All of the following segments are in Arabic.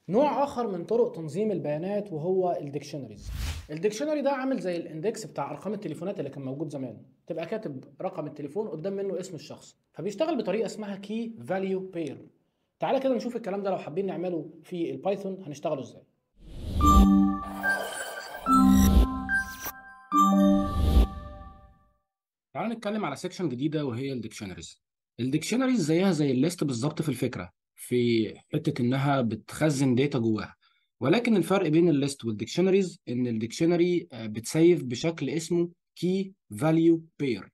نوع اخر من طرق تنظيم البيانات وهو الديكشنريز. الديكشنري ده عامل زي الاندكس بتاع ارقام التليفونات اللي كان موجود زمان، تبقى كاتب رقم التليفون قدام منه اسم الشخص، فبيشتغل بطريقه اسمها كي فاليو بير. تعالى كده نشوف الكلام ده لو حابين نعمله في البايثون هنشتغله ازاي. تعالى نتكلم على سيكشن جديده وهي الديكشنريز. الديكشنريز زيها زي الليست بالظبط في الفكره، في حته انها بتخزن داتا جواها. ولكن الفرق بين الليست والديكشنريز ان الديكشنري بتسيف بشكل اسمه كي فاليو بير.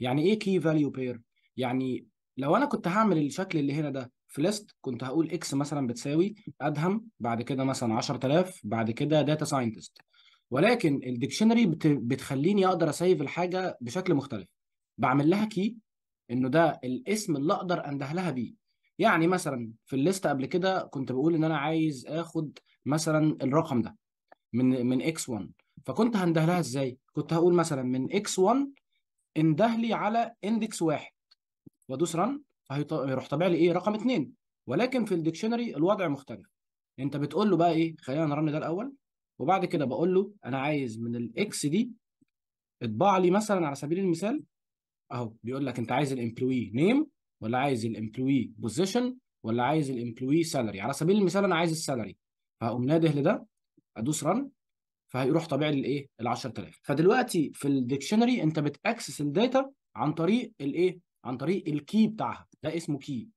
يعني ايه كي فاليو بير؟ يعني لو انا كنت هعمل الشكل اللي هنا ده في ليست، كنت هقول اكس مثلا بتساوي ادهم، بعد كده مثلا 10000، بعد كده داتا ساينتست. ولكن الديكشنري بتخليني اقدر اسيف الحاجه بشكل مختلف. بعمل لها كي، انه ده الاسم اللي اقدر انده لها بيه. يعني مثلا في الليست قبل كده كنت بقول ان انا عايز اخد مثلا الرقم ده من اكس 1. فكنت هنده لها ازاي؟ كنت هقول مثلا من اكس 1 انده لي على اندكس واحد، وادوس رن، فهيروح طابع لي ايه؟ رقم اتنين. ولكن في الديكشنري الوضع مختلف. انت بتقول له بقى ايه؟ خلينا نرن ده الاول، وبعد كده بقول له انا عايز من الاكس دي اطبع لي مثلا على سبيل المثال. اهو بيقول لك انت عايز الامبلوي نيم، ولا عايز الامبلوي بوزيشن، ولا عايز الامبلوي سالري. على سبيل المثال انا عايز السالري، فهقوم ناده لده، ادوس رن، فهيروح طابع لي الايه؟ ال 10000. فدلوقتي في الديكشنري انت بتاكسس الداتا عن طريق الايه؟ عن طريق الكي بتاعها، ده اسمه كي.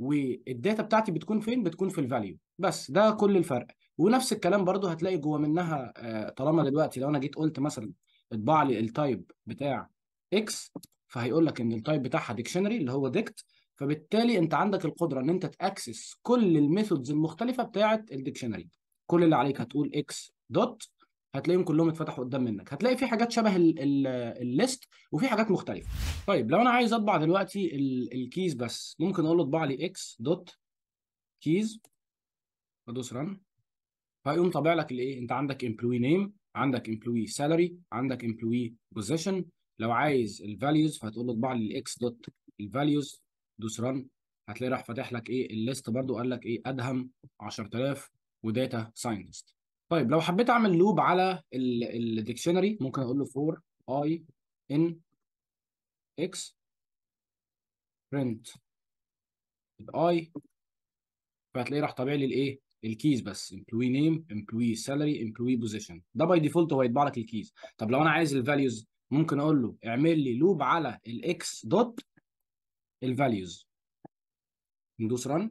والداتا بتاعتي بتكون فين؟ بتكون في الفاليو. بس ده كل الفرق. ونفس الكلام برضو هتلاقي جوه منها. طالما دلوقتي لو انا جيت قلت مثلا اطبع لي التايب بتاع اكس، فهيقول لك ان التايب بتاعها ديكشنري اللي هو ديكت. فبالتالي انت عندك القدره ان انت تاكسس كل الميثودز المختلفه بتاعه الديكشنري. كل اللي عليك هتقول اكس دوت، هتلاقيهم كلهم اتفتحوا قدام منك. هتلاقي في حاجات شبه الليست، وفي حاجات مختلفه. طيب لو انا عايز اطبع دلوقتي الكيز بس، ممكن اقول له اطبع لي اكس دوت كيز، وادوس رن، فيقوم طابع لك الايه؟ انت عندك امبلوي نيم، عندك امبلوي سالري، عندك امبلوي بوزيشن. لو عايز الفاليوز فهتقول له اطبع لي الاكس دوت الفاليوز، دوس رن، هتلاقي راح فاتح لك ايه؟ الليست. برضو قال لك ايه؟ ادهم 10000 وداتا ساينتست. طيب لو حبيت اعمل لوب على الديكشنري، ممكن اقول له فور اي ان اكس برنت اي، فهتلاقيه راح طابع لي الايه؟ الكيز بس، امبلوي نيم، امبلوي سالري، امبلوي بوزيشن. ده باي ديفولت هو يطبع لك الكيز. طب لو انا عايز الفاليوز، ممكن اقول له اعمل لي لوب على الاكس دوت الفاليوز، ندوس رن،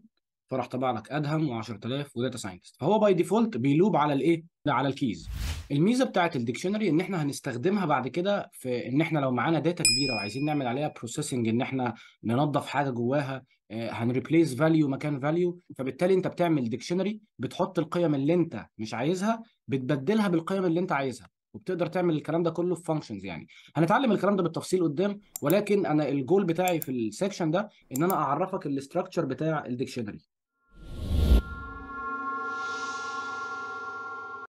فراح طبع لك ادهم و10000 وداتا ساينتست. فهو باي ديفولت بيلوب على الايه؟ ده على الكيز. الميزه بتاعت الديكشنري ان احنا هنستخدمها بعد كده في ان احنا لو معانا داتا كبيره وعايزين نعمل عليها بروسيسنج، ان احنا ننظف حاجه جواها، هنريبليس فاليو مكان فاليو. فبالتالي انت بتعمل ديكشنري، بتحط القيم اللي انت مش عايزها، بتبدلها بالقيم اللي انت عايزها، وبتقدر تعمل الكلام ده كله في فانكشنز يعني. هنتعلم الكلام ده بالتفصيل قدام، ولكن انا الجول بتاعي في السكشن ده ان انا اعرفك الاستراكشر بتاع الديكشنري.